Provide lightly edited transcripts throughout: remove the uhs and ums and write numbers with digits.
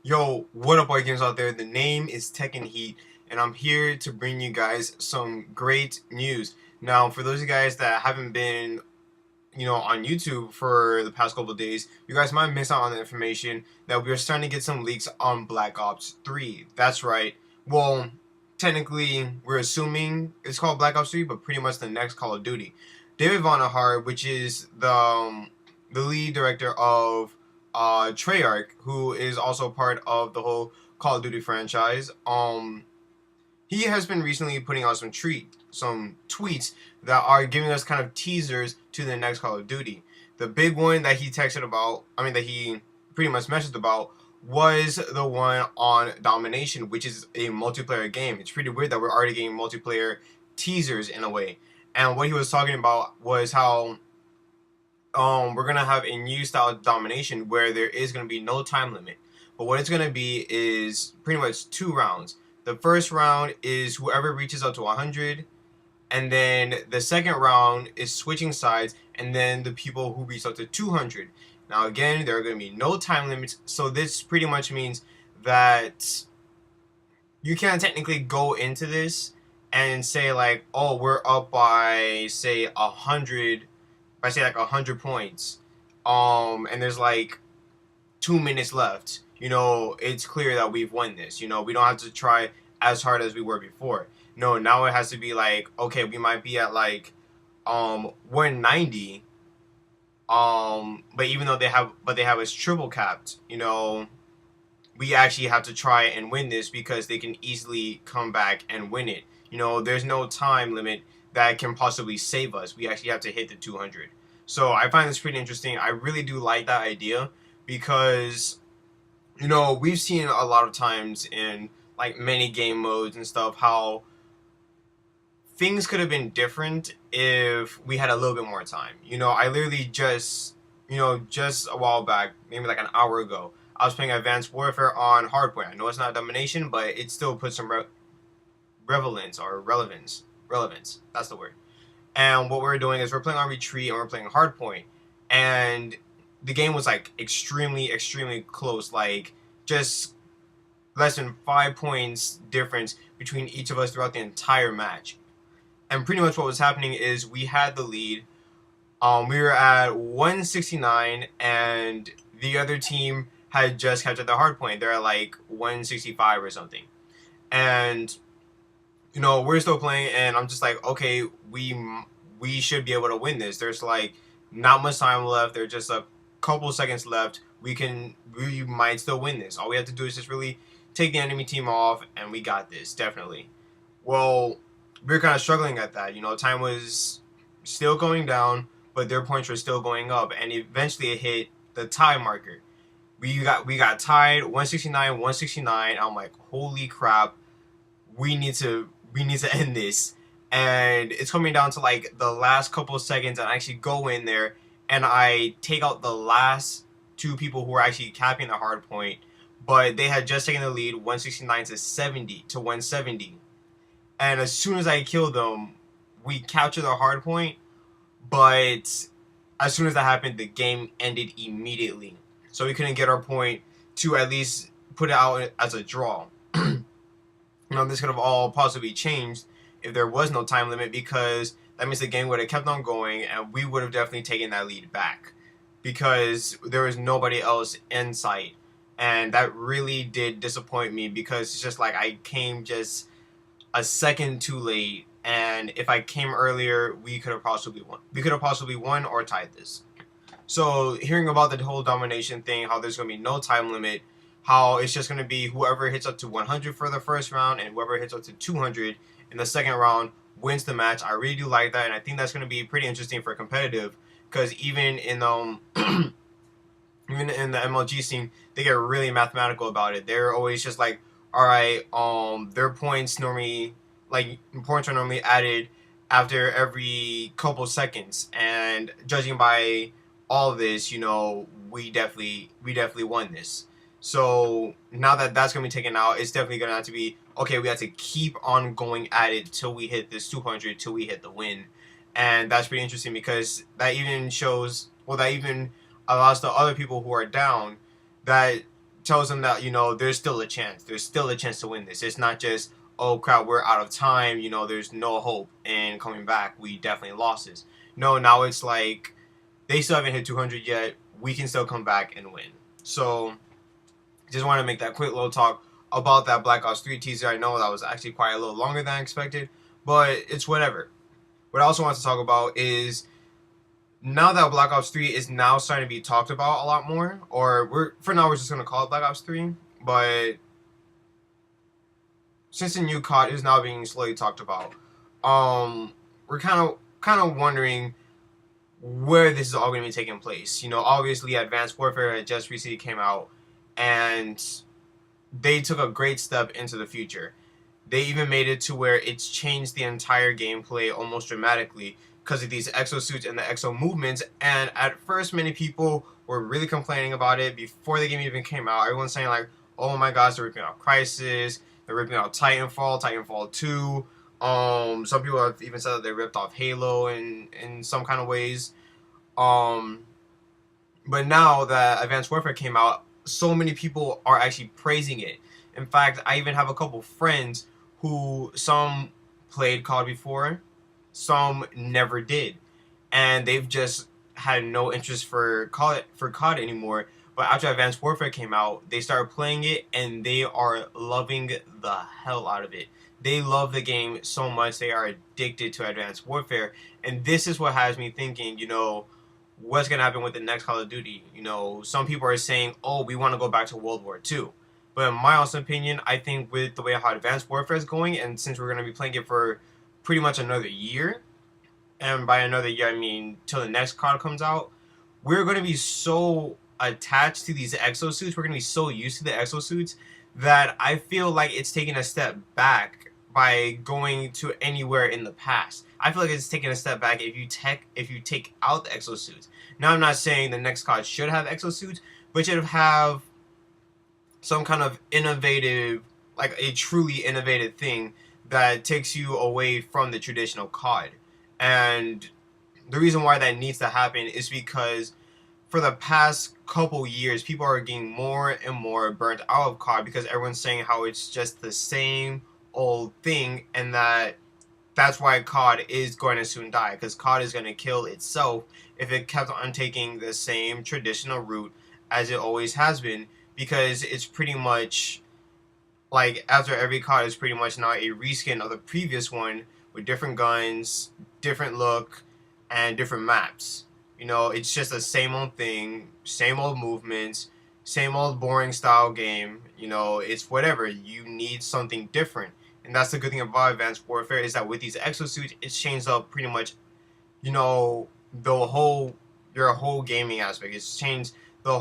Yo, what up, all you gamers out there? The name is Tekken Heat, and I'm here to bring you guys some great news. Now, for those of you guys that haven't been, on YouTube for the past couple of days, you guys might miss out on the information that we are starting to get some leaks on Black Ops 3. That's right. Well, technically, we're assuming it's called Black Ops 3, but pretty much the next Call of Duty. David Vonnegut, which is the lead director of Treyarch, who is also part of the whole Call of Duty franchise. He has been recently putting out some tweets that are giving us kind of teasers to the next Call of Duty. The big one that he texted about, that he pretty much messaged about, was the one on Domination, which is a multiplayer game. It's pretty weird that we're already getting multiplayer teasers in a way. And what he was talking about was how we're gonna have a new style of domination where there is gonna be no time limit. But what it's gonna be is pretty much two rounds. The first round is whoever reaches up to 100, and then the second round is switching sides, and then the people who reach up to 200. Now again, there are gonna be no time limits, so this pretty much means that you can't technically go into this and say like, oh, we're up by say 100, by say like 100 points, and there's like 2 minutes left. It's clear that we've won this. We don't have to try as hard as we were before. No, now it has to be like, okay, we might be at like 190, but even though they have us triple capped, we actually have to try and win this because they can easily come back and win it. There's no time limit that can possibly save us. We actually have to hit the 200. So I find this pretty interesting. I really do like that idea because, we've seen a lot of times in like many game modes and stuff how things could have been different if we had a little bit more time. I literally just a while back, maybe like an hour ago, I was playing Advanced Warfare on Hardpoint. I know it's not domination, but it still puts some relevance. That's the word. And what we're doing is we're playing on Retreat and we're playing Hardpoint, and the game was like extremely close, like just less than 5 points difference between each of us throughout the entire match. And pretty much what was happening is we had the lead. We were at 169, and the other team had just captured the hard point. They're at like 165 or something. And we're still playing, and I'm just like, okay, we should be able to win this. There's like not much time left. There's just a couple seconds left. We might still win this. All we have to do is just really take the enemy team off, and we got this, definitely. Well, we were kind of struggling at that. Time was still going down, but their points were still going up, and eventually it hit the tie marker. We got tied 169, 169. I'm like, holy crap, we need to end this. And it's coming down to like the last couple of seconds, and I actually go in there and I take out the last two people who were actually capping the hard point, but they had just taken the lead 169 to 170. And as soon as I kill them, we capture the hard point. But as soon as that happened, the game ended immediately. So we couldn't get our point to at least put it out as a draw. This could have all possibly changed if there was no time limit, because that means the game would have kept on going and we would have definitely taken that lead back because there was nobody else in sight. And that really did disappoint me because it's just like I came just a second too late, and if I came earlier, we could have possibly won. We could have possibly won or tied this. So hearing about the whole domination thing, how there's going to be no time limit, how it's just going to be whoever hits up to 100 for the first round and whoever hits up to 200 in the second round wins the match. I really do like that, and I think that's going to be pretty interesting for competitive, because even in even in the MLG scene, they get really mathematical about it. They're always just like, all right, their points normally, like, points are normally added after every couple seconds, and judging by all of this, we definitely won this. So now that that's gonna be taken out, it's definitely gonna have to be, okay, we have to keep on going at it till we hit this 200, till we hit the win. And that's pretty interesting because that even allows the other people who are down that tells them that, there's still a chance. There's still a chance to win this. It's not just, oh crap, we're out of time. There's no hope in coming back. We definitely lost this. No, now it's like they still haven't hit 200 yet. We can still come back and win. So just want to make that quick little talk about that Black Ops 3 teaser. I know that was actually quite a little longer than I expected, but it's whatever. What I also want to talk about is now that Black Ops 3 is now starting to be talked about a lot more, or for now we're just going to call it Black Ops 3, but since the new COD is now being slowly talked about, we're kind of wondering where this is all going to be taking place. Obviously Advanced Warfare had just recently came out, and they took a great step into the future. They even made it to where it's changed the entire gameplay almost dramatically because of these exosuits and the exo movements. And at first, many people were really complaining about it before the game even came out. Everyone's saying like, oh my gosh, they're ripping out Crysis, they're ripping out Titanfall 2. Some people have even said that they ripped off Halo in some kind of ways. But now that Advanced Warfare came out, so many people are actually praising it. In fact, I even have a couple friends who some played COD before, some never did, and they've just had no interest for COD anymore. But after Advanced Warfare came out, they started playing it, and they are loving the hell out of it. They love the game so much, they are addicted to Advanced Warfare, and this is what has me thinking, what's going to happen with the next Call of Duty. Some people are saying, oh, we want to go back to World War II. But in my honest opinion, I think with the way how Advanced Warfare is going, and since we're going to be playing it for pretty much another year, and by another year I mean till the next COD comes out, we're going to be so attached to these exosuits, we're going to be so used to the exosuits, that I feel like it's taking a step back by going to anywhere in the past. I feel like it's taking a step back if you take out the exosuits. Now, I'm not saying the next COD should have exosuits, but should have some kind of innovative, like a truly innovative thing that takes you away from the traditional COD. And the reason why that needs to happen is because for the past couple years, people are getting more and more burnt out of COD because everyone's saying how it's just the same old thing, and that's why COD is going to soon die, because COD is going to kill itself if it kept on taking the same traditional route as it always has been, because it's pretty much like after every COD is pretty much now a reskin of the previous one with different guns, different look, and different maps. It's just the same old thing, same old movements, same old boring style game. It's whatever. You need something different. And that's the good thing about Advanced Warfare, is that with these exosuits, it's changed up pretty much, your whole gaming aspect. It's changed your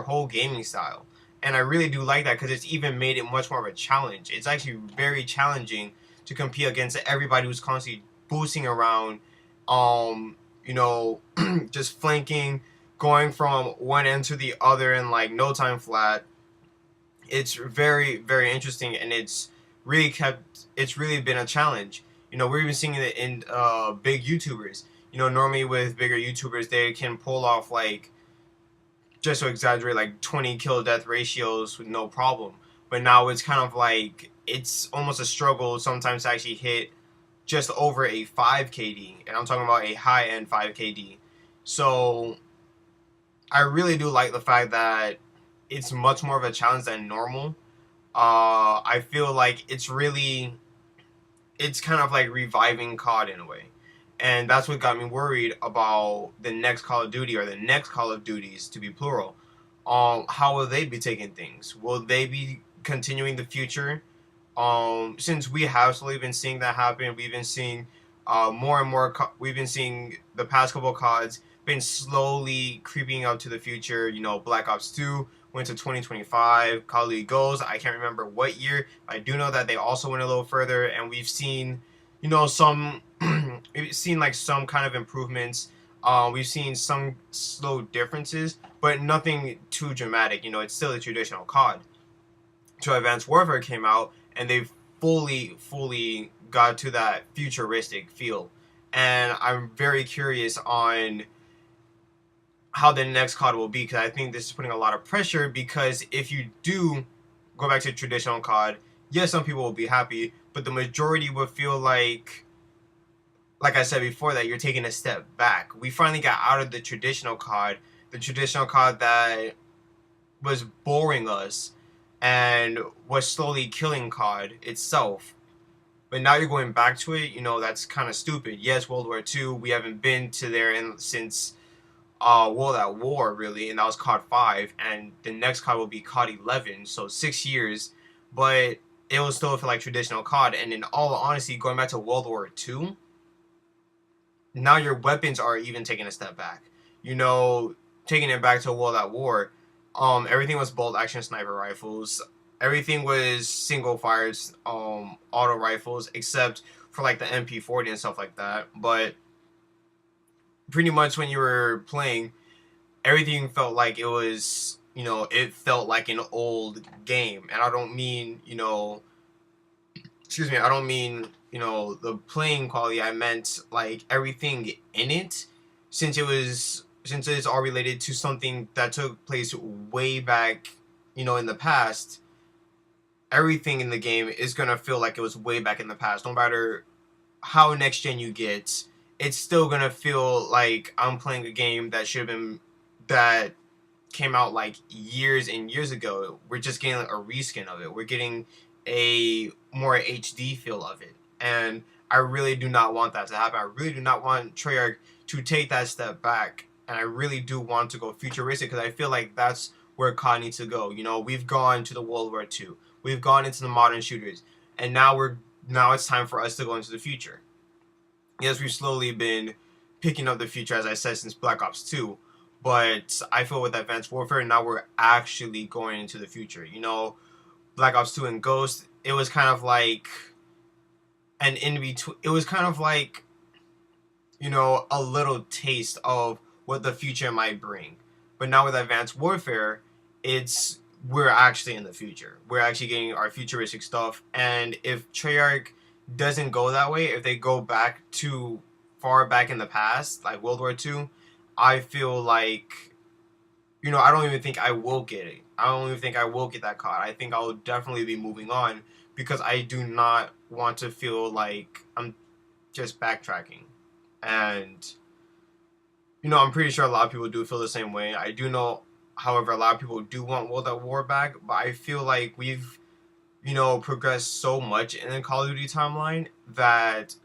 whole gaming style. And I really do like that, because it's even made it much more of a challenge. It's actually very challenging to compete against everybody who's constantly boosting around, just flanking, going from one end to the other in like no time flat. It's very, very interesting, and it's really been a challenge. We're even seeing it in big YouTubers. Normally with bigger YouTubers, they can pull off, like, just to exaggerate, like 20 kill death ratios with no problem. But now it's kind of like, it's almost a struggle sometimes to actually hit just over a 5 KD, and I'm talking about a high-end 5 KD. So I really do like the fact that it's much more of a challenge than normal. I feel like it's kind of like reviving COD in a way. And that's what got me worried about the next Call of Duty, or the next Call of Duties, to be plural. How will they be taking things? Will they be continuing the future? Since we have slowly been seeing that happen, we've been seeing more and more, we've been seeing the past couple of CODs been slowly creeping up to the future. Black Ops 2 went to 2025. Call of Duty Ghosts, I can't remember what year. I do know that they also went a little further, and we've seen, we've seen like some kind of improvements. We've seen some slow differences, but nothing too dramatic. It's still a traditional COD. So Advanced Warfare came out, and they've fully got to that futuristic feel. And I'm very curious on how the next COD will be, because I think this is putting a lot of pressure. Because if you do go back to traditional COD, yes, some people will be happy, but the majority would feel like I said before, that you're taking a step back. We finally got out of the traditional COD that was boring us and was slowly killing COD itself. But now you're going back to it. That's kind of stupid. Yes, World War II. We haven't been to there since World at War, really, and that was COD 5, and the next COD will be COD 11. So 6 years, but it will still feel like traditional COD. And in all honesty, going back to World War II, now your weapons are even taking a step back. You know, taking it back to World at War, everything was bolt action sniper rifles. Everything was single fires, auto rifles, except for like the MP40 and stuff like that. But pretty much when you were playing, everything felt like it was, it felt like an old game. And I don't mean, excuse me, I don't mean, the playing quality. I meant like everything in it, since it's all related to something that took place way back, in the past. Everything in the game is gonna feel like it was way back in the past. No matter how next gen you get, it's still gonna feel like I'm playing a game that should have been that came out like years and years ago. We're just getting like a reskin of it. We're getting a more HD feel of it. And I really do not want that to happen. I really do not want Treyarch to take that step back. And I really do want to go futuristic, because I feel like that's where COD needs to go. We've gone to the World War II. We've gone into the modern shooters. And now it's time for us to go into the future. Yes, we've slowly been picking up the future, as I said, since Black Ops 2. But I feel with Advanced Warfare, now we're actually going into the future. Black Ops 2 and Ghost, it was kind of like an in between. It was kind of like, a little taste of what the future might bring. But now with Advanced Warfare, we're actually in the future. We're actually getting our futuristic stuff. And if Treyarch doesn't go that way, if they go back too far back in the past, like World War II, I feel like, I don't even think I will get it. I don't even think I will get that COD. I think I will definitely be moving on, because I do not want to feel like I'm just backtracking. And, I'm pretty sure a lot of people do feel the same way. I do know, however, a lot of people do want World at War back, but I feel like we've, progressed so much in the Call of Duty timeline that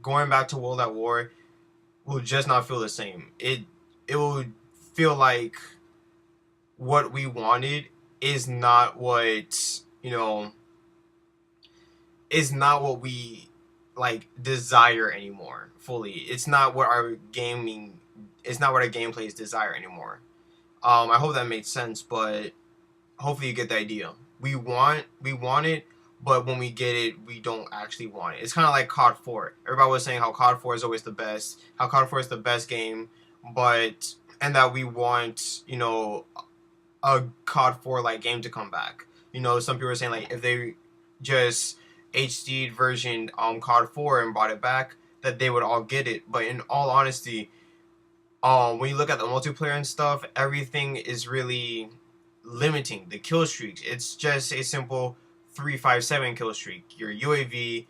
going back to World at War will just not feel the same. It will feel like what we wanted is not what, is not what we like desire anymore fully. It's not what our gameplays desire anymore. I hope that makes sense, but hopefully you get the idea. We want it, but when we get it, we don't actually want it. It's kind of like COD 4. Everybody was saying how COD 4 is always the best, how COD 4 is the best game, and that we want, a COD 4 like game to come back. Some people are saying like if they just HD'd version COD 4 and brought it back, that they would all get it. But in all honesty, when you look at the multiplayer and stuff, everything is really limiting the kill streaks. It's just a simple 357 kill streak. Your UAV,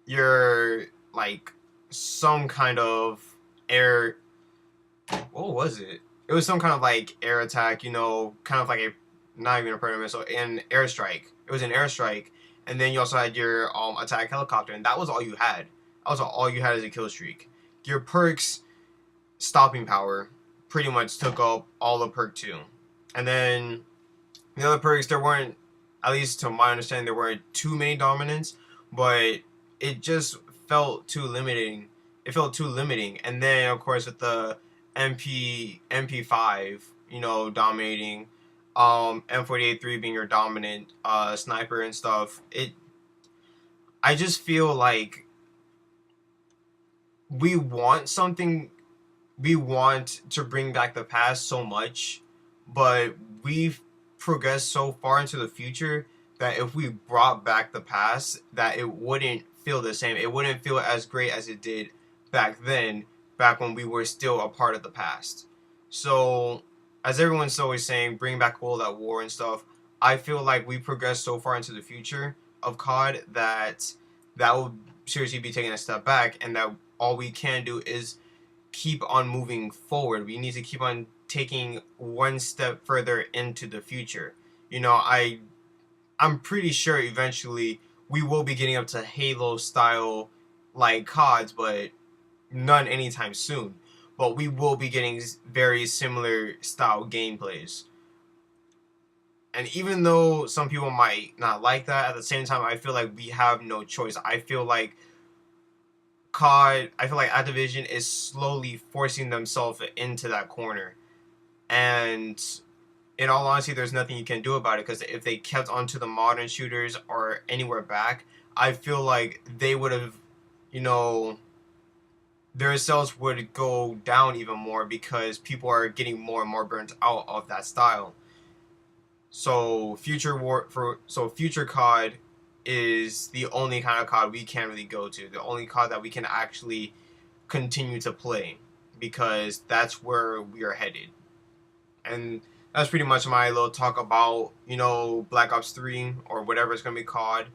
your like some kind of air. What was it? It was some kind of like air attack. Kind of like a not even a predator missile, an airstrike. It was an airstrike, and then you also had your attack helicopter, and that was all you had. That was all you had as a kill streak. Your perks, stopping power, pretty much took up all of perk 2. And then the other perks, there weren't, at least to my understanding, there weren't too many dominants, but it just felt too limiting. It felt too limiting. And then, of course, with the MP5, dominating, M48-3 being your dominant sniper and stuff, I just feel like we want to bring back the past so much, but we've progressed so far into the future that if we brought back the past, that it wouldn't feel the same. It wouldn't feel as great as it did back then, back when we were still a part of the past. So, as everyone's always saying, bring back all that war and stuff. I feel like we progressed so far into the future of COD that will seriously be taking a step back, and that all we can do is keep on moving forward. We need to keep on taking one step further into the future. You know, I'm pretty sure eventually we will be getting up to Halo style like CODs, but none anytime soon. But we will be getting very similar style gameplays. And even though some people might not like that, at the same time, I feel like we have no choice. I feel like Activision is slowly forcing themselves into that corner. And in all honesty, there's nothing you can do about it, because if they kept onto the modern shooters or anywhere back, I feel like they would have, you know, their sales would go down even more, because people are getting more and more burnt out of that style. So future COD is the only kind of COD we can really go to. The only COD that we can actually continue to play, because that's where we are headed. And that's pretty much my little talk about, you know, Black Ops 3 or whatever it's gonna be called.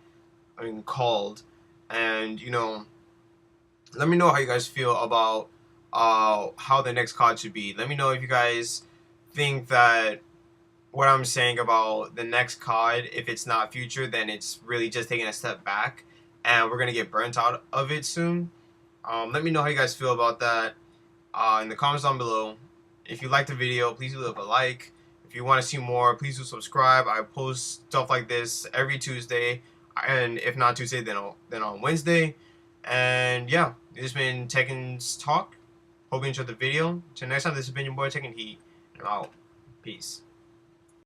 And, you know, let me know how you guys feel about how the next COD should be. Let me know if you guys think that what I'm saying about the next COD, if it's not future, then it's really just taking a step back, and we're gonna get burnt out of it soon. Let me know how you guys feel about that in the comments down below. If you liked the video, please leave a like. If you want to see more, please do subscribe. I post stuff like this every Tuesday, and if not Tuesday, then on Wednesday. And yeah, this has been Tekken's Talk. Hope you enjoyed the video. Till next time, this has been your boy Tekken Heat, and I'm out. Peace.